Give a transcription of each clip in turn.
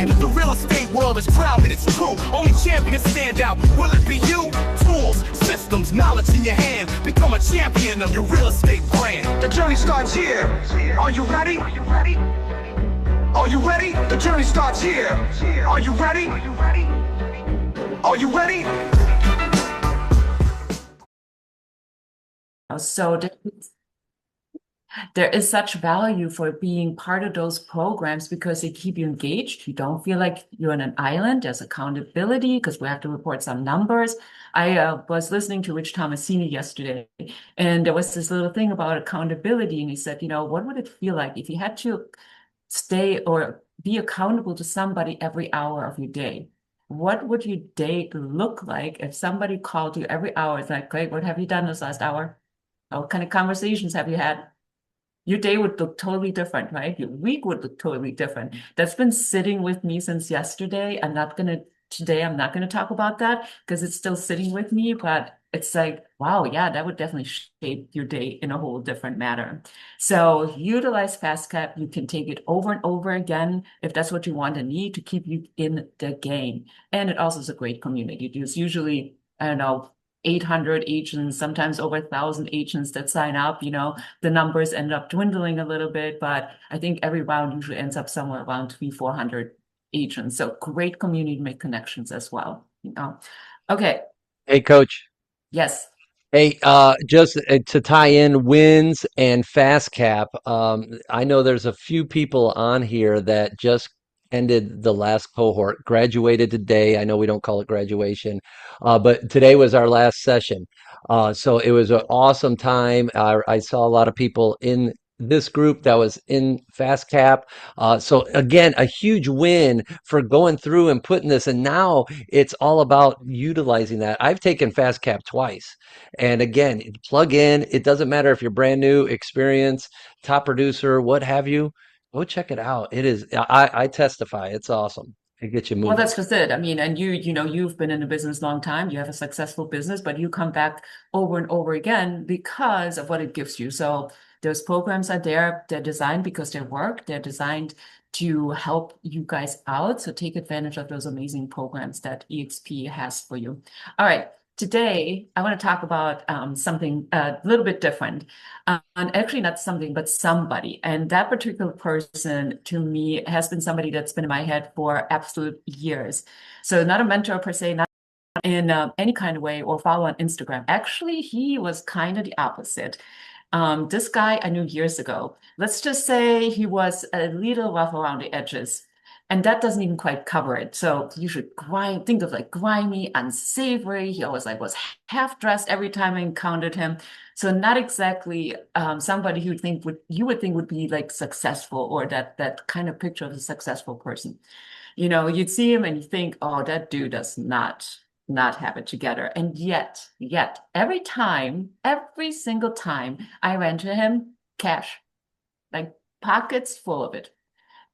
The real estate world is crowded, it's true. Only champions stand out. Will it be you? Tools, systems, knowledge in your hand. Become a champion of your real estate brand. The journey starts here. Are you ready? Are you ready? Are you ready? The journey starts here. Are you ready? Are you ready? Are you ready? So there is such value for being part of those programs because they keep you engaged. You don't feel like you're on an island. There's accountability because we have to report some numbers. I was listening to Rich Tomasini yesterday, and there was this little thing about accountability. And he said, what would it feel like if you had to stay or be accountable to somebody every hour of your day? What would your day look like if somebody called you every hour? It's like, great, what have you done this last hour? What kind of conversations have you had? Your day would look totally different, right? Your week would look totally different. That's been sitting with me since yesterday. Today, I'm not gonna talk about that because it's still sitting with me, but it's like, wow, yeah, that would definitely shape your day in a whole different manner. So utilize FastCap. You can take it over and over again if that's what you want and need to keep you in the game. And it also is a great community. There's usually, I don't know, 800 agents, sometimes over 1,000 agents that sign up. The numbers end up dwindling a little bit, but I think every round usually ends up somewhere around 400 agents. So great community to make connections as well. Okay. Hey, coach. Yes. Hey, just to tie in wins and fast cap, I know there's a few people on here that just ended the last cohort, graduated today. I know we don't call it graduation, but today was our last session. So it was an awesome time. I saw a lot of people in this group that was in fast cap. So again, a huge win for going through and putting this. And now it's all about utilizing that. I've taken fast cap twice. And again, plug in. It doesn't matter if you're brand new, experience, top producer, what have you. Go check it out. It is, I testify. It's awesome. It gets you Well, moving. that's just it. I mean, and you've been in the business a long time. You have a successful business, but you come back over and over again because of what it gives you. So those programs are there. They're designed because they work. They're designed to help you guys out. So take advantage of those amazing programs that EXP has for you. All right. Today, I want to talk about something a little bit different. And actually not something, but somebody. And that particular person to me has been somebody that's been in my head for absolute years. So not a mentor per se, not in any kind of way or follow on Instagram. Actually, he was kind of the opposite. This guy I knew years ago. Let's just say he was a little rough around the edges. And that doesn't even quite cover it. So you should think of like grimy, unsavory. He always like was half dressed every time I encountered him. So not exactly somebody you would think would be like successful or that kind of picture of a successful person. You'd see him and you think, oh, that dude does not have it together. And yet, every single time I ran to him, cash, like pockets full of it.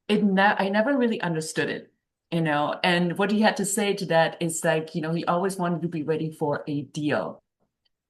I never really understood it. And what he had to say to that is like, he always wanted to be ready for a deal.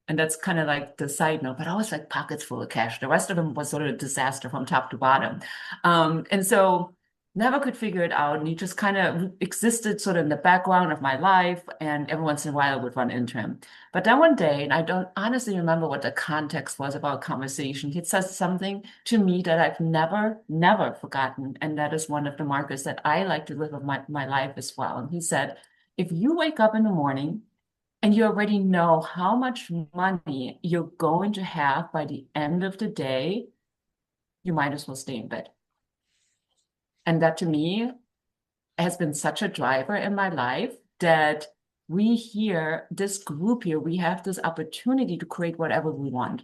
And that's kind of like the side note, but I was like pockets full of cash. The rest of them was sort of a disaster from top to bottom. And so never could figure it out. And he just kind of existed sort of in the background of my life. And every once in a while I would run into him. But then one day, and I don't honestly remember what the context was of our conversation, he says something to me that I've never forgotten. And that is one of the markers that I like to live of my life as well. And he said, if you wake up in the morning and you already know how much money you're going to have by the end of the day, you might as well stay in bed. And that to me has been such a driver in my life that this group here, we have this opportunity to create whatever we want,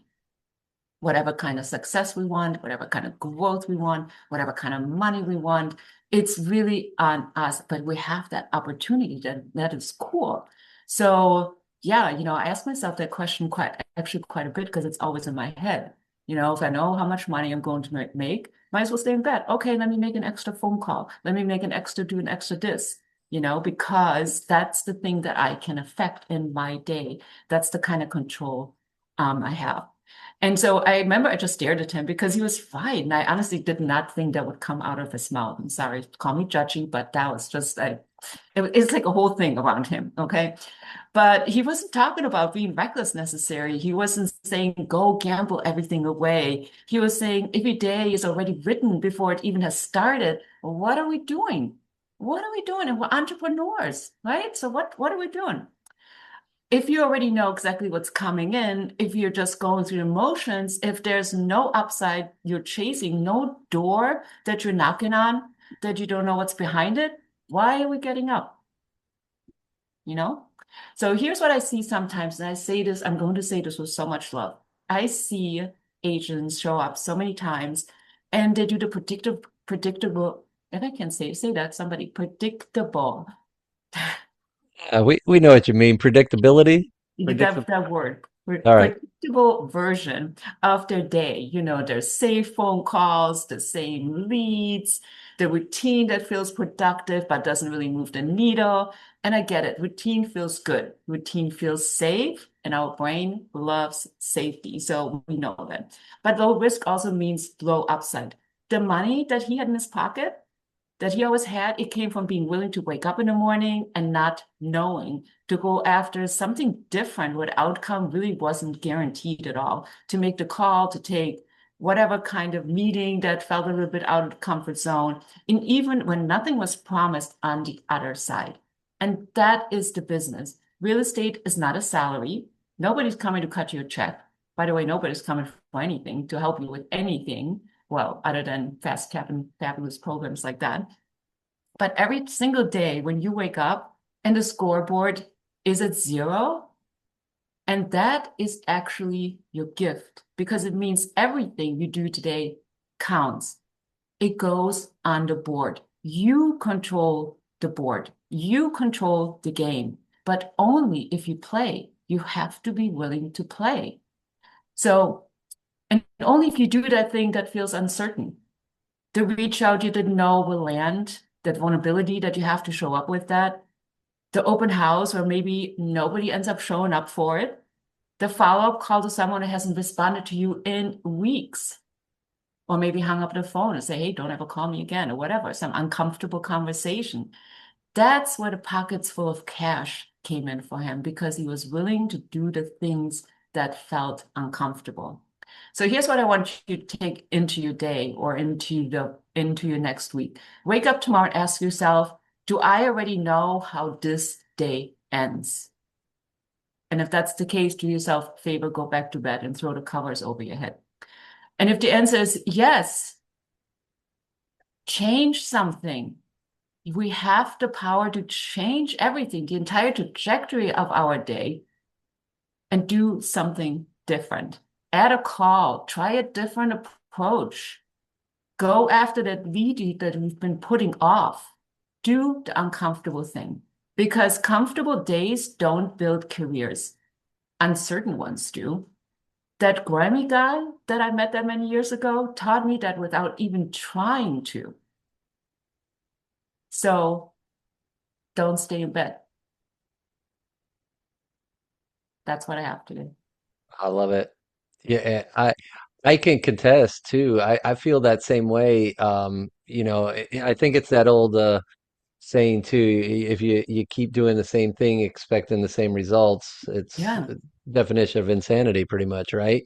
whatever kind of success we want, whatever kind of growth we want, whatever kind of money we want. It's really on us, but we have that opportunity that is cool. So yeah, I ask myself that question quite a bit because it's always in my head. If I know how much money I'm going to make, might as well stay in bed. Okay, let me make an extra phone call. Let me do an extra this, because that's the thing that I can affect in my day. That's the kind of control I have. And so I remember I just stared at him because he was fine. And I honestly did not think that would come out of his mouth. I'm sorry, call me judgy, but that was just it's like a whole thing around him. Okay. But he wasn't talking about being reckless necessarily. He wasn't saying go gamble everything away. He was saying every day is already written before it even has started. What are we doing? What are we doing? And we're entrepreneurs, right? So what are we doing? If you already know exactly what's coming in, if you're just going through the motions, if there's no upside you're chasing, no door that you're knocking on, that you don't know what's behind it, why are we getting up? You know? So here's what I see sometimes, and I say this, I'm going to say this with so much love. I see agents show up so many times and they do the predictable, if I can say that, somebody predictable. We know what you mean. Predictability. That Predictable. that word, All right. predictable version of their day. Their safe phone calls, the same leads, the routine that feels productive but doesn't really move the needle. And I get it. Routine feels good. Routine feels safe, and our brain loves safety. So we know that. But low risk also means low upside. The money that he had in his pocket, that he always had, it came from being willing to wake up in the morning and not knowing, to go after something different where the outcome really wasn't guaranteed at all, to make the call, to take whatever kind of meeting that felt a little bit out of the comfort zone, and even when nothing was promised on the other side. And that is the business. Real estate is not a salary. Nobody's coming to cut you a check. By the way, nobody's coming for anything to help you with anything. Well, other than fast cap and fabulous programs like that. But every single day when you wake up and the scoreboard is at zero, and that is actually your gift because it means everything you do today counts. It goes on the board. You control the board. You control the game, but only if you play. You have to be willing to play. So, and only if you do that thing that feels uncertain, the reach out you didn't know will land, that vulnerability that you have to show up with that, the open house where maybe nobody ends up showing up for it, the follow-up call to someone who hasn't responded to you in weeks, or maybe hung up the phone and say, hey, don't ever call me again, or whatever, some uncomfortable conversation. That's where the pockets full of cash came in for him because he was willing to do the things that felt uncomfortable. So here's what I want you to take into your day or into your next week. Wake up tomorrow and ask yourself, do I already know how this day ends? And if that's the case, do yourself a favor, go back to bed and throw the covers over your head. And if the answer is yes, change something. We have the power to change everything, the entire trajectory of our day, and do something different. Add a call, try a different approach. Go after that lead that we've been putting off. Do the uncomfortable thing because comfortable days don't build careers. Uncertain ones do. That Grammy guy that I met that many years ago taught me that without even trying to. So don't stay in bed. That's what I have to do. I love it. Yeah, I can contest too. I feel that same way. I think it's that old saying too. If you keep doing the same thing, expecting the same results, it's Yeah. definition of insanity, pretty much, right?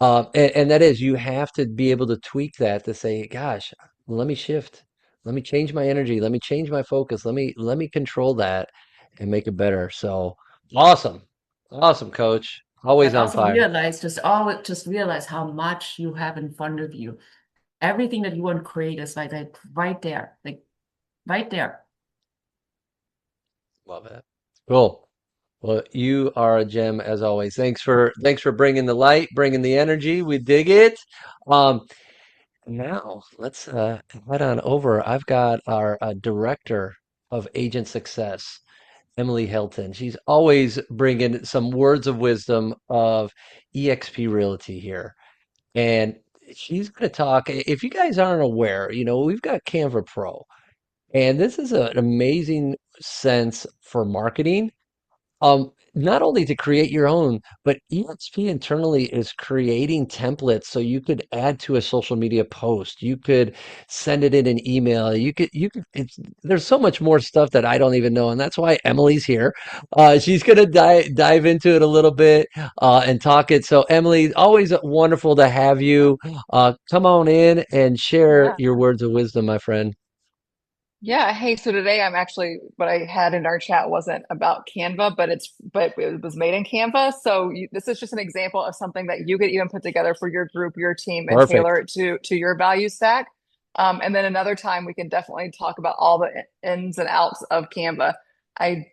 And that is, you have to be able to tweak that to say, gosh, let me shift, let me change my energy, let me change my focus, let me control that and make it better. So awesome, awesome, coach. Always But on also fire. realize, just realize how much you have in front of you. Everything that you want to create is like right there, like right there. Love it. Cool. Well, you are a gem as always. Thanks for bringing the light, bringing the energy. We dig it. Um, Now let's head on over. I've got our director of agent success, Emily Hilton. She's always bringing some words of wisdom of eXp Realty here. And she's going to talk. If you guys aren't aware, we've got Canva Pro, and this is an amazing sense for marketing. Um, not only to create your own, but EXP internally is creating templates so you could add to a social media post. You could send it in an email. There's so much more stuff that I don't even know. And that's why Emily's here. She's going to dive into it a little bit and talk it. So, Emily, always wonderful to have you. Come on in and share Yeah. your words of wisdom, my friend. Yeah. Hey, so today I'm actually, what I had in our chat wasn't about Canva, but it was made in Canva. So this is just an example of something that you could even put together for your group, your team, and Perfect. tailor it to your value stack. And then another time we can definitely talk about all the ins and outs of Canva. I,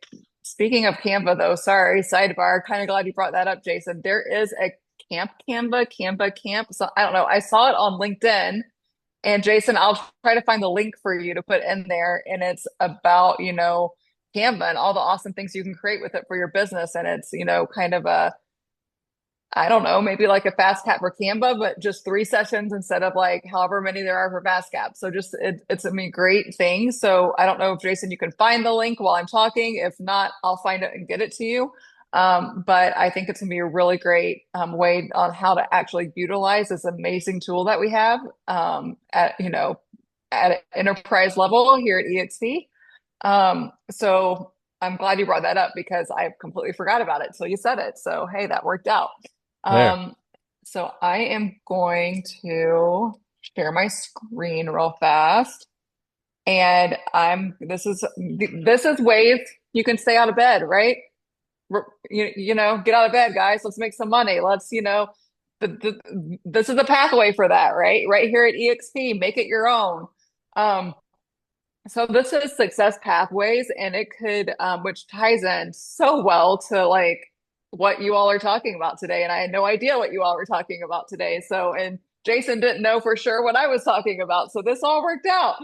Speaking of Canva though, sorry, sidebar, kind of glad you brought that up, Jason. There is a Canva camp. So I don't know. I saw it on LinkedIn. And Jason, I'll try to find the link for you to put in there. And it's about, Canva and all the awesome things you can create with it for your business. And it's, kind of I don't know, maybe like a fast cap for Canva, but just 3 sessions instead of like however many there are for fast cap. So just it's I mean, great thing. So I don't know if Jason, you can find the link while I'm talking. If not, I'll find it and get it to you. But I think it's gonna be a really great way on how to actually utilize this amazing tool that we have at an enterprise level here at EXP. So I'm glad you brought that up because I completely forgot about it till you said it. So hey, that worked out. There. Um, so I am going to share my screen real fast. And this is ways you can stay out of bed, right? Get out of bed, guys. Let's make some money. This is a pathway for that, right? Right here at EXP, make it your own. Um, so this is success pathways, and it could, which ties in so well to like what you all are talking about today. And I had no idea what you all were talking about today. So, and Jason didn't know for sure what I was talking about. So this all worked out,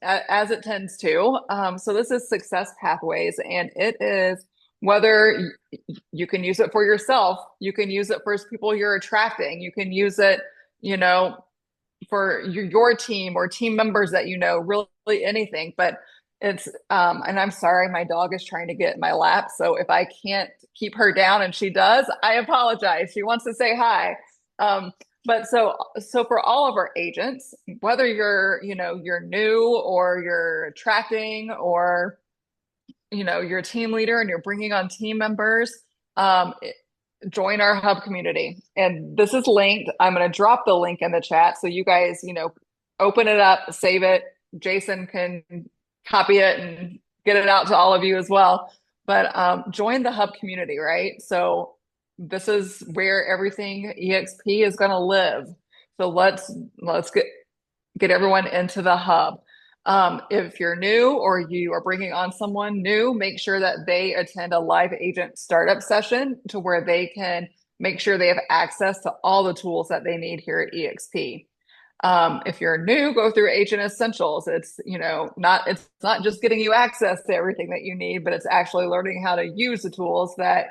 as it tends to. So this is success pathways, and it is whether you can use it for yourself, you can use it for people you're attracting, you can use it, you know, for your team or team members that really anything. But it's and I'm sorry, my dog is trying to get in my lap, so if I can't keep her down and she does, I apologize. She wants to say hi. But so for all of our agents, whether you're new or you're attracting, or you're a team leader and you're bringing on team members, join our hub community. And this is linked. I'm going to drop the link in the chat so you guys, open it up, save it. Jason can copy it and get it out to all of you as well. But join the hub community, right? So this is where everything EXP is going to live. So let's get everyone into the hub. If you're new or you are bringing on someone new, make sure that they attend a live agent startup session to where they can make sure they have access to all the tools that they need here at EXP. If you're new, go through Agent Essentials. It's not just getting you access to everything that you need, but it's actually learning how to use the tools that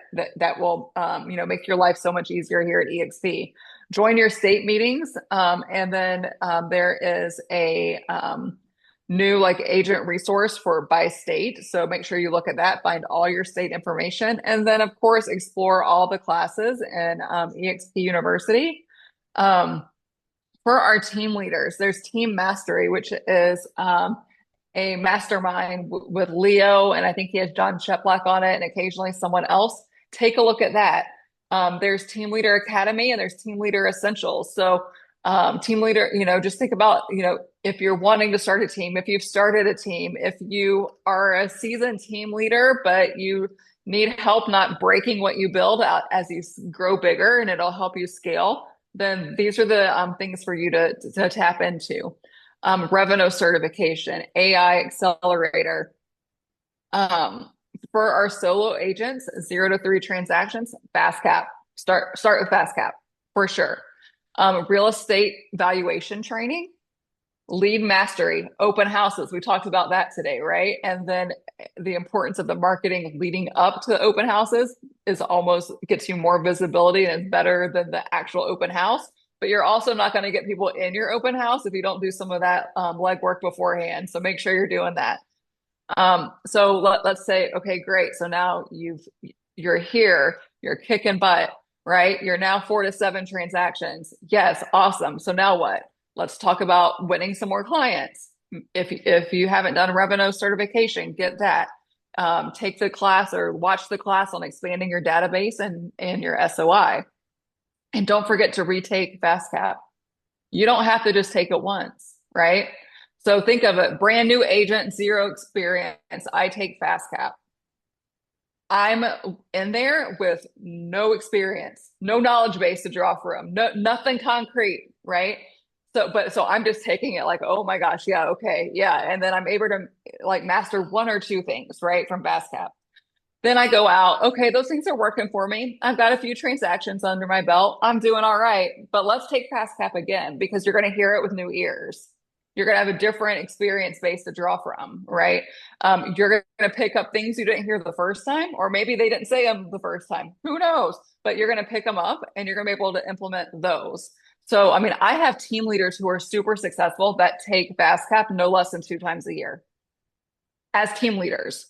will make your life so much easier here at EXP. Join your state meetings, and then there is a new like agent resource for by state. So make sure you look at that, find all your state information, and then of course explore all the classes in EXP University. For our team leaders, there's Team Mastery, which is a mastermind with Leo, and I think he has John Sheplack on it, and occasionally someone else. Take a look at that. There's Team Leader Academy and there's Team Leader Essentials. So team leader, just think about, if you're wanting to start a team, if you've started a team, if you are a seasoned team leader, but you need help not breaking what you build out as you grow bigger and it'll help you scale, then these are the things for you to tap into. Revenue certification, AI accelerator. For our solo agents, 0 to 3 transactions, fast cap. Start with fast cap for sure. Real estate valuation training, lead mastery, open houses. We talked about that today, right? And then the importance of the marketing leading up to open houses is almost gets you more visibility and is better than the actual open house. But you're also not going to get people in your open house if you don't do some of that legwork beforehand. So make sure you're doing that. So let's say, okay, great. So now you've you're here, you're kicking butt, right? You're now 4 to 7 transactions. Yes, awesome. So now what? Let's talk about winning some more clients. If you haven't done a Revenue certification, get that. Take the class or watch the class on expanding your database and your SOI. And don't forget to retake FastCap. You don't have to just take it once, right? So think of it, brand new agent, zero experience. I take FastCap. I'm in there with no experience, no knowledge base to draw from, nothing concrete, right? So I'm just taking it like, oh my gosh, yeah, okay, yeah. And then I'm able to like master 1 or 2 things, right, from FastCap. Then I go out, okay, those things are working for me. I've got a few transactions under my belt. I'm doing all right. But let's take FastCap again because you're going to hear it with new ears. You're going to have a different experience base to draw from, right? You're going to pick up things you didn't hear the first time, or maybe they didn't say them the first time. Who knows? But you're going to pick them up and you're going to be able to implement those. So, I mean, I have team leaders who are super successful that take FastCap no less than 2 times a year as team leaders,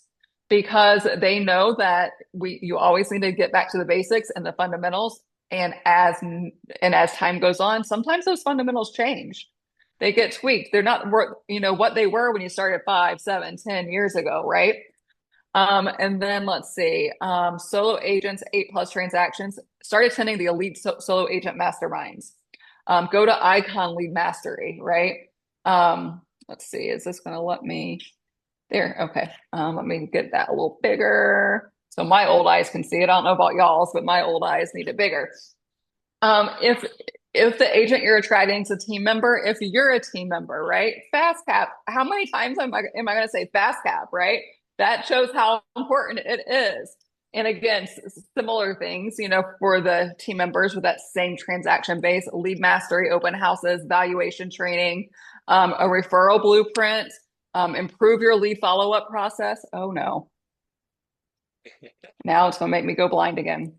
because they know that you always need to get back to the basics and the fundamentals. And as time goes on, sometimes those fundamentals change. They get tweaked. They're not what they were when you started 5, 7, 10 years ago, right? And then let's see, solo agents, 8+ transactions. Start attending the elite solo agent masterminds. Go to Icon Lead Mastery, right? Let's see, is this going to let me? There, okay. Let me get that a little bigger so my old eyes can see it. I don't know about y'all's, but my old eyes need it bigger. If the agent you're attracting is a team member, if you're a team member, right? FastCap. How many times am I going to say FastCap, right? That shows how important it is. And again, similar things, for the team members with that same transaction base, lead mastery, open houses, valuation training, a referral blueprint, improve your lead follow-up process. Oh no. Now it's going to make me go blind again.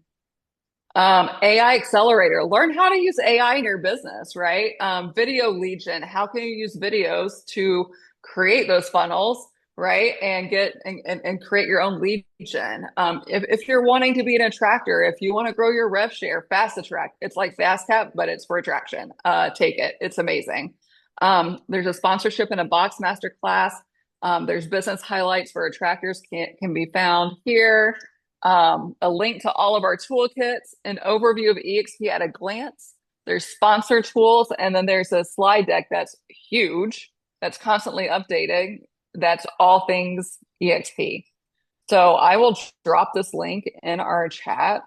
AI accelerator, learn how to use AI in your business, right? Video lead gen, how can you use videos to create those funnels, right? And get and create your own lead gen. If you're wanting to be an attractor, if you want to grow your rev share, Fast Attract. It's like FastCap, but it's for attraction. Take it. It's amazing. There's a sponsorship in a box masterclass. There's business highlights for attractors can be found here. A link to all of our toolkits, an overview of EXP at a glance. There's sponsor tools, and then there's a slide deck that's huge, that's constantly updating. That's all things EXP. So I will drop this link in our chat.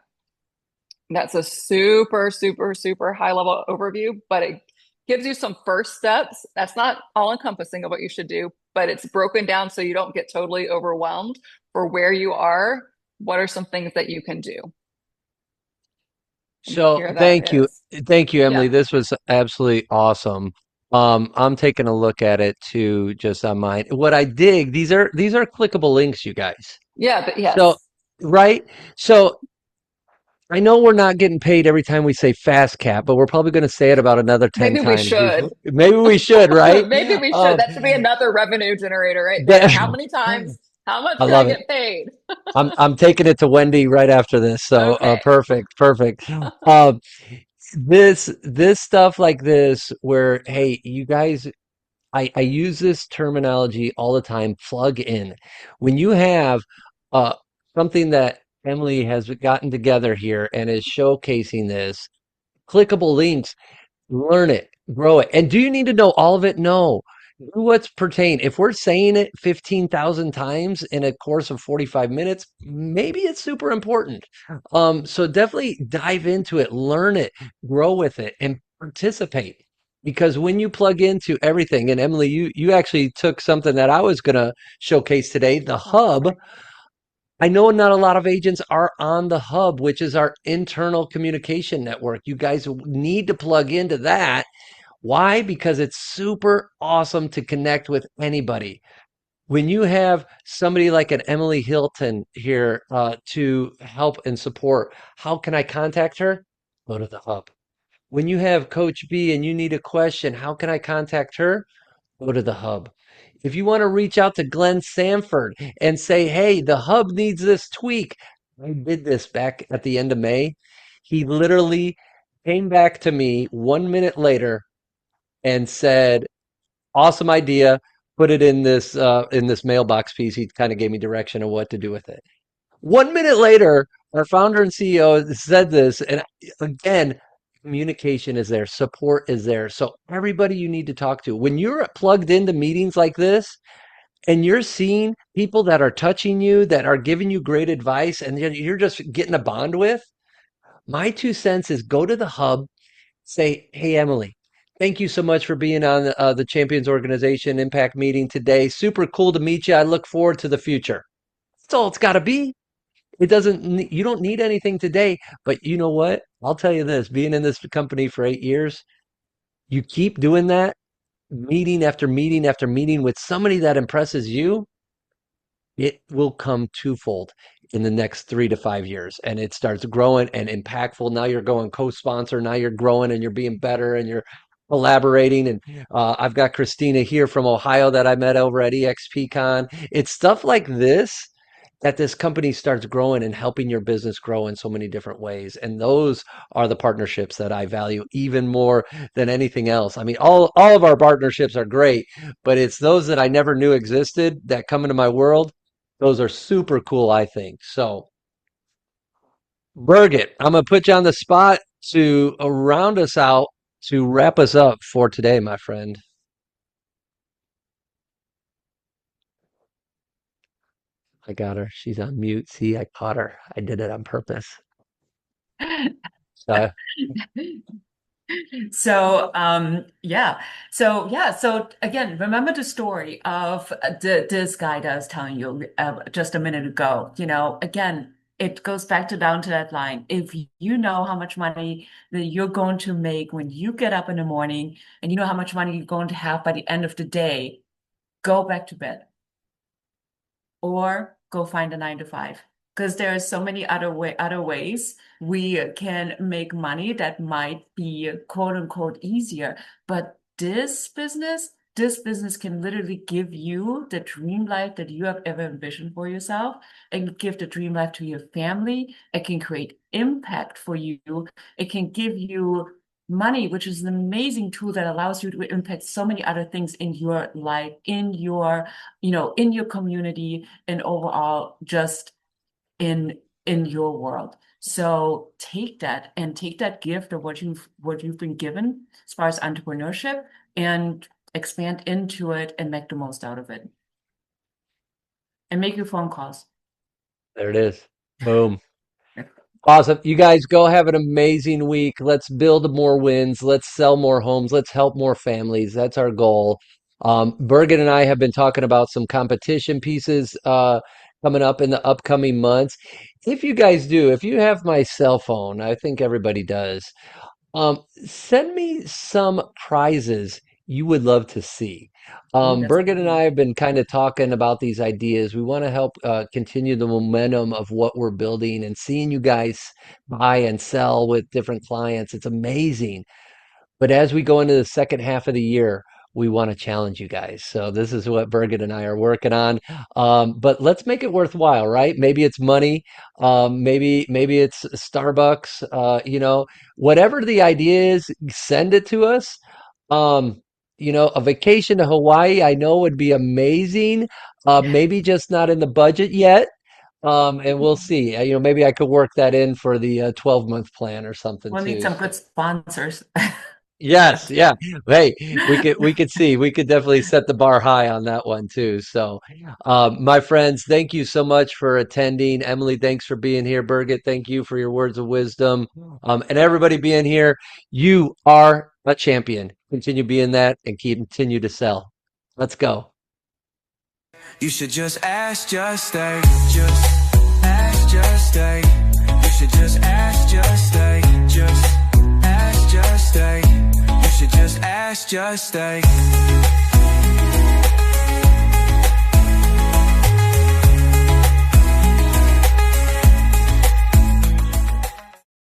That's a super, super, super high level overview, but it gives you some first steps. That's not all encompassing of what you should do, but it's broken down so you don't get totally overwhelmed for where you are. What are some things that you can do? So thank you. Thank you, Emily. Yeah. This was absolutely awesome. I'm taking a look at it too, just on mine. What I dig, these are clickable links, you guys. Yeah, but yes. So, right? So I know we're not getting paid every time we say fast cap, but we're probably going to say it about another 10 Maybe we times. should. Maybe we should, right? Maybe we should. That should be another revenue generator right there. How many times? How much can I love it. get paid? I'm taking it to Wendy right after this. So Okay. perfect. This stuff like this where, hey, you guys, I use this terminology all the time, plug in. When you have uh, something that Emily has gotten together here and is showcasing this, clickable links, learn it, grow it. And do you need to know all of it? No. Do what's pertain. If we're saying it 15,000 times in a course of 45 minutes, maybe it's super important. So definitely dive into it, learn it, grow with it, and participate. Because when you plug into everything, and Emily, you actually took something that I was going to showcase today, the hub. I know not a lot of agents are on the hub, which is our internal communication network. You guys need to plug into that. Why? Because it's super awesome to connect with anybody. When you have somebody like an Emily Hilton here to help and support, how can I contact her? Go to the hub. When you have Coach B and you need a question, how can I contact her? Go to the hub. If you want to reach out to Glenn Sanford and say, hey, the hub needs this tweak, I did this back at the end of May. He literally came back to me 1 minute later and said, awesome idea. Put it in this mailbox piece. He kind of gave me direction of what to do with it. 1 minute later, our founder and CEO said this, and again, communication is there, support is there. So everybody you need to talk to, when you're plugged into meetings like this, and you're seeing people that are touching you, that are giving you great advice, and you're just getting a bond with, my 2 cents is go to the hub, say, hey, Emily, thank you so much for being on the Champions Organization Impact meeting today. Super cool to meet you. I look forward to the future. That's all it's got to be. It doesn't, you don't need anything today, but you know what? I'll tell you this, being in this company for 8 years, you keep doing that meeting after meeting after meeting with somebody that impresses you, it will come twofold in the next 3 to 5 years. And it starts growing and impactful. Now you're going co-sponsor. Now you're growing and you're being better and you're collaborating. And I've got Christina here from Ohio that I met over at EXPCon. It's stuff like this that this company starts growing and helping your business grow in so many different ways. And those are the partnerships that I value even more than anything else. I mean, all of our partnerships are great, but it's those that I never knew existed that come into my world. Those are super cool, I think. So, Birgit, I'm going to put you on the spot to round us out, to wrap us up for today, my friend. I got her. She's on mute. See, I caught her. I did it on purpose. So, So again, remember the story of this guy that I was telling you just a minute ago. Again, it goes back to down to that line. If you know how much money that you're going to make when you get up in the morning, and you know how much money you're going to have by the end of the day, go back to bed or go find a 9 to 5. Because there are so many other ways we can make money that might be quote unquote easier. But this business can literally give you the dream life that you have ever envisioned for yourself. It can give the dream life to your family. It can create impact for you. It can give you money, which is an amazing tool that allows you to impact so many other things in your life, in your community, and overall just in your world. So take that gift of what you've been given as far as entrepreneurship, and expand into it and make the most out of it. And make your phone calls. there it is. Boom. Awesome. You guys go have an amazing week. Let's build more wins. Let's sell more homes. Let's help more families. That's our goal. Bergen and I have been talking about some competition pieces coming up in the upcoming months. If you guys do, if you have my cell phone, I think everybody does, send me some prizes you would love to see. Oh, that's Bergen and cool. I have been kind of talking about these ideas. We want to help continue the momentum of what we're building and seeing you guys buy and sell with different clients. It's amazing. But as we go into the second half of the year, we want to challenge you guys. So this is what Birgit and I are working on. But let's make it worthwhile, right? Maybe it's money. Maybe it's Starbucks. Whatever the idea is, send it to us. Um, a vacation to Hawaii, I know would be amazing. Maybe just not in the budget yet. And we'll see. Maybe I could work that in for the 12-month plan or something We'll need too. some good sponsors. Yes, yeah. Hey, we could definitely set the bar high on that one too. So, my friends, thank you so much for attending. Emily, thanks for being here. Birgit, thank you for your words of wisdom. And everybody being here, you are a champion. Continue being that and continue to sell. Let's go. You should just ask, just stay. Just ask, just stay. You should just ask, just stay. Just ask, just stay. You should just ask, just stay.